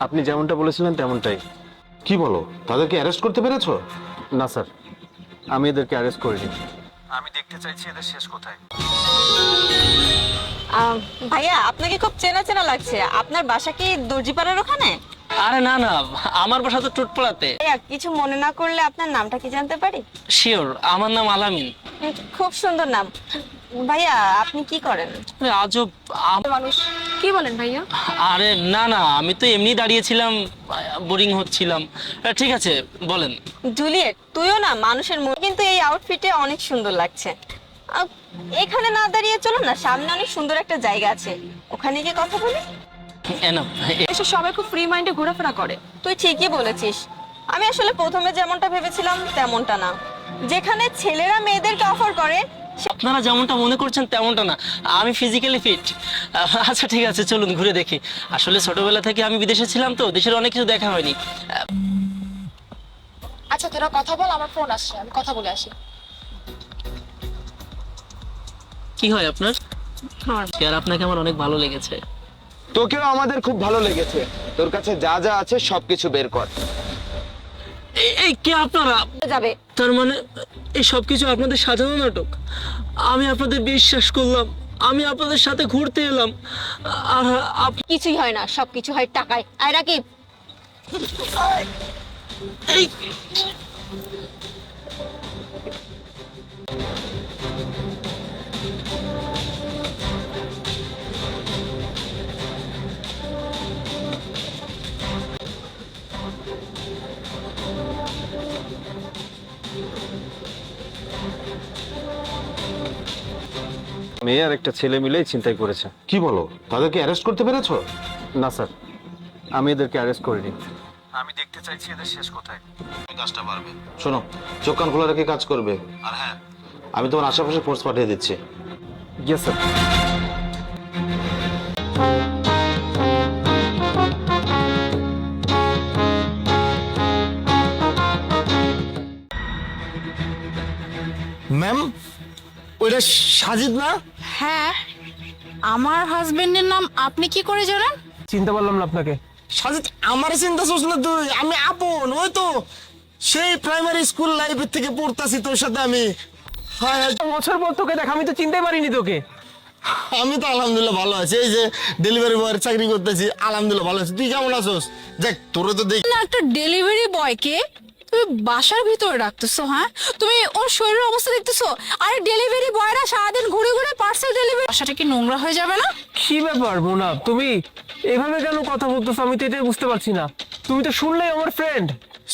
আপনি যেমনটা বলেছিলেন তেমনটাই। কি বলো, তাদেরকে অ্যারেস্ট করতে পেরেছো? না স্যার, আমি এদেরকে অ্যারেস্ট করিনি। আমি দেখতে চাইছি এদের শেষ কোথায়। ভাইয়া আপনাকে খুব চেনা চেনা লাগছে। আপনার বাসা কি দর্জিপাড়ার ওখানে? আরে না না, আমার বাসা তো টুটপাড়াতে। ভাইয়া কিছু মনে না করলে আপনার নামটা কি জানতে পারি? শিওর, আমার নাম আলামিন। খুব সুন্দর নাম। ভাইয়া আপনি কি করেন? আরে আজব মানুষ। কি বলেন ভাইয়া? আরে না না, আমি তো এমনি দাঁড়িয়েছিলাম, বোরিং হচ্ছিলাম। ঠিক আছে বলেন। জুলিয়েট, তুইও না মানুষের মন, কিন্তু এই আউটফিটে অনেক সুন্দর লাগছে। এখানে না দাঁড়িয়ে চলো না, সামনে অনেক সুন্দর একটা জায়গা আছে, ওখানে গিয়ে কথা বলি। এনাফ। এসব সবাই খুব ফ্রি মাইন্ডে ঘোরাফেরা করে। তুই ঠিকই বলেছিস। আমি আসলে প্রথমে যেমনটা ভেবেছিলাম তেমনটা না। যেখানে ছেলেরা মেয়েদেরকে অফার করে, আপনারা যেমনটা মনে করছেন তেমনটা না, আমি ফিজিক্যালি ফিট। আচ্ছা ঠিক আছে, চলুন ঘুরে দেখি। আসলে ছোটবেলা থেকে আমি বিদেশে ছিলাম, তো দেশের অনেক কিছু দেখা হয়নি। আচ্ছা তোরা কথা বল, আমার ফোন আসছে, আমি কথা বলে আসি। কি হয় আপনার? আর আপনাকে আমার অনেক ভালো লেগেছে। তোকেও আমাদের খুব ভালো লেগেছে। তোর কাছে যা যা আছে সবকিছু বের কর। এই কে আপনারা? যাবে। তার মানে এই সব কিছু আপনাদের সাজানো নাটক? আমি আপনাদের বিশ্বাস করলাম, আমি আপনাদের সাথে ঘুরতে এলাম, আর কিছুই হয় না, সবকিছু হয় টাকায়। আর রাকিব, এই মেয়ে আর একটা ছেলে মিলেই ছিনতাই করেছে। কি বলো, তাদেরকে অ্যারেস্ট করতে পেরেছো? না স্যার, আমি এদেরকে অ্যারেস্ট করিনি। আমি দেখতে চাইছি এদের শেষ কোথায়। কাজটা পারবে। শোনো, চোখ কান খোলা রেখে কাজ করবে। আর হ্যাঁ, আমি তোমার আশেপাশে ফোর্স পাঠিয়ে দিচ্ছি। Yes sir. ম্যাম, ওইটা সাজিদ না? হ্যাঁ, আমার হাজবেন্ডের নাম আপনি কি করে জানেন? চিনতে পারলাম না আপনাকে। সাজিদ আমার চিন্তা করছ না তুই? আমি আপন, ওই তো সেই প্রাইমারি স্কুল লাইফের থেকে পড়তাছি তোর সাথে আমি। হ্যাঁ, বছর পর তোকে দেখ, আমি তো চিনতে পারিনি তোকে। আমি তো আলহামদুলিল্লাহ ভালো আছি। এই যে ডেলিভারি বয়ের চাকরি করতেছি, আলহামদুলিল্লাহ ভালো আছি। তুই কেমন আছোস? দেখ তোরে তো দেখ না, একটা ডেলিভারি বয়কে তুমি বাসার ভিতরে রাখতেছো? হ্যাঁ, তুমি ওর শরীরের অবস্থা দেখতেছো? আরে ডেলিভারি বয়রা সারাদিন ঘুরে ঘুরে পার্সেল ডেলিভারি, বাসাটা কি নোংরা হয়ে যাবে না? কি ব্যাপার মোনা, তুমি এভাবে কেন কথা বলতেছো? আমি তো এটাই বুঝতে পারছি না। তুমি তো শুনলেই আমার ফ্রেন্ড।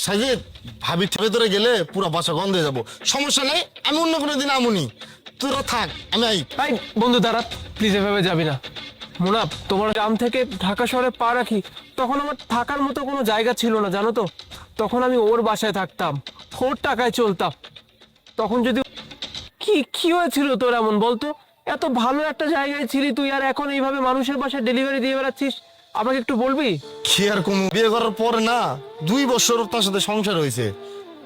সাজিদ, ভাবি ভেতরে গেলে পুরো বাসা গন্ধ হয়ে যাবো। সমস্যা নেই, আমি অন্য কোনো দিন আমুনি। তোরা থাক, আমি আই। ভাই বন্ধু দাঁড়া, প্লিজ এভাবে যাবি না। মোনা, তোমার গ্রাম থেকে ঢাকা শহরে পা রাখি, তখন আমার থাকার মতো কোনো জায়গা ছিল না, জানো তো। তখন আমি ওর বাসায় থাকতাম, ওর টাকায় চলতাম। তখন যদি কি কি হয়েছিল তোর এমন বলতো? এত ভালো একটা জায়গায় ছিলি তুই, আর এখন এইভাবে মানুষের বাসায় ডেলিভারি দিয়ে বেড়াচ্ছিস। আমাকে একটু বলবি? কি আর কম, বিয়ে করার পর না 2 বছর তার সাথে সংসার হয়েছে।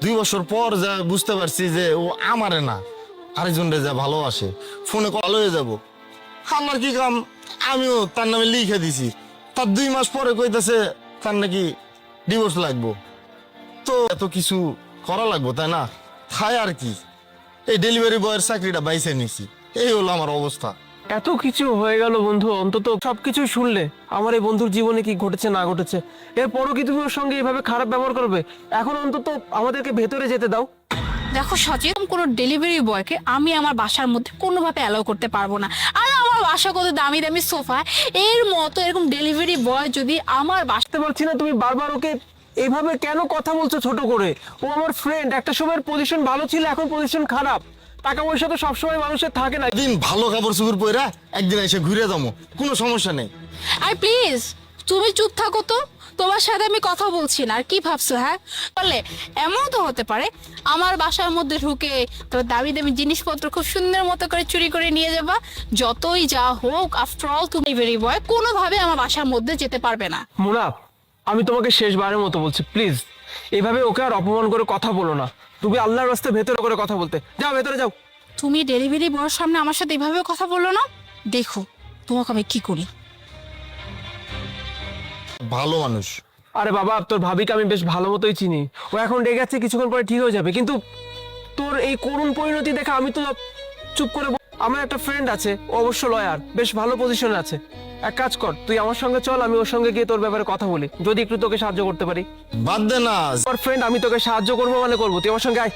2 বছর পর যা বুঝতে পারছি যে ও আমারে না, আরেকজনরে যা ভালোবাসে। ফোনে কল হয়ে যাব, আমার কি কাম, আমিও তার নামে লিখে দিছি। তার 2 মাস পরে কইতাছে তার নাকি ডিভোর্স লাগবো। তো এত কিছু করা লাগবো তাই না? তাই আর কি, এই ডেলিভারি বয়ের চাকরিটা বাইছে নিছি। এই হলো আমার অবস্থা। এত কিছু হয়ে গেল বন্ধু, অন্তত সবকিছু শুনলে আমার এই বন্ধুর জীবনে কি ঘটেছে না ঘটেছে। এরপরও কি তুমি ওর সঙ্গে এইভাবে খারাপ ব্যবহার করবে? এখন অন্তত আমাদেরকে ভেতরে যেতে দাও। দেখো সচেতন কোনো ডেলিভারি বয়কে আমি আমার বাসার মধ্যে কোনোভাবে অ্যালাউ করতে পারবো না। আর আমার বাসা কত দামি দামি সোফা, এর মতো এরকম ডেলিভারি বয় যদি আমার বাসা, বুঝতে পারছি না তুমি বারবার ওকে এইভাবে কেন কথা বলছো ছোট করে। ও আমার ফ্রেন্ড, একটা সময়ের পজিশন ভালো ছিল, এখন পজিশন খারাপ। টাকা পয়সা তো সবসময় মানুষের থাকে না। একদিন ভালো কাপড় চুপড় পরে একদিন এসে ঘুরে যাবো, কোনো সমস্যা নেই। আর প্লিজ তুমি চুপ থাকো তো, তোমার সাথে আমি কথা বলছি না। আর কি ভাবছো? হ্যাঁ বললে এমন তো হতে পারে আমার বাসার মধ্যে ঢুকে তো দামি দামি জিনিসপত্র খুব সুন্দর মতো করে চুরি করে নিয়ে যাবা। যতই যা হোক, আফটার অল তুমি ডেলিভারি বয়, কোনোভাবে আমার বাসার মধ্যে যেতে পারবে না। মুনা, আমি তোমাকে শেষবারের মতো বলছি, প্লিজ এইভাবে ওকে আর অপমান করে কথা বলো না। তুমি আল্লাহর রাস্তায় ভেতরে করে কথা বলতে যাও, ভেতরে যাও। তুমি ডেলিভারি বয়ের সামনে আমার সাথে এভাবে কথা বললো না, দেখো তোমাকে আমি কি করি। ভালো মানুষ, আরে বাবা, তোর ভাবিকে আমি বেশ ভালো মতোই চিনি। ও এখন রেগে যাচ্ছে, কিছুক্ষণ পরে ঠিক হয়ে যাবে। কিন্তু তোর এই করুণ পরিণতি দেখে আমি তো চুপ করে আমার একটা ফ্রেন্ড আছে, ও অবশ্য লয়ার, বেশ ভালো পজিশনে আছে। এক কাজ কর, তুই আমার সঙ্গে চল, আমি ওর সঙ্গে গিয়ে তোর ব্যাপারে কথা বলি, যদি একটু তোকে সাহায্য করতে পারি। বাদ দে না। তোর ফ্রেন্ড, আমি তোকে সাহায্য করবো মানে করবো, তুই আমার সঙ্গে আয়।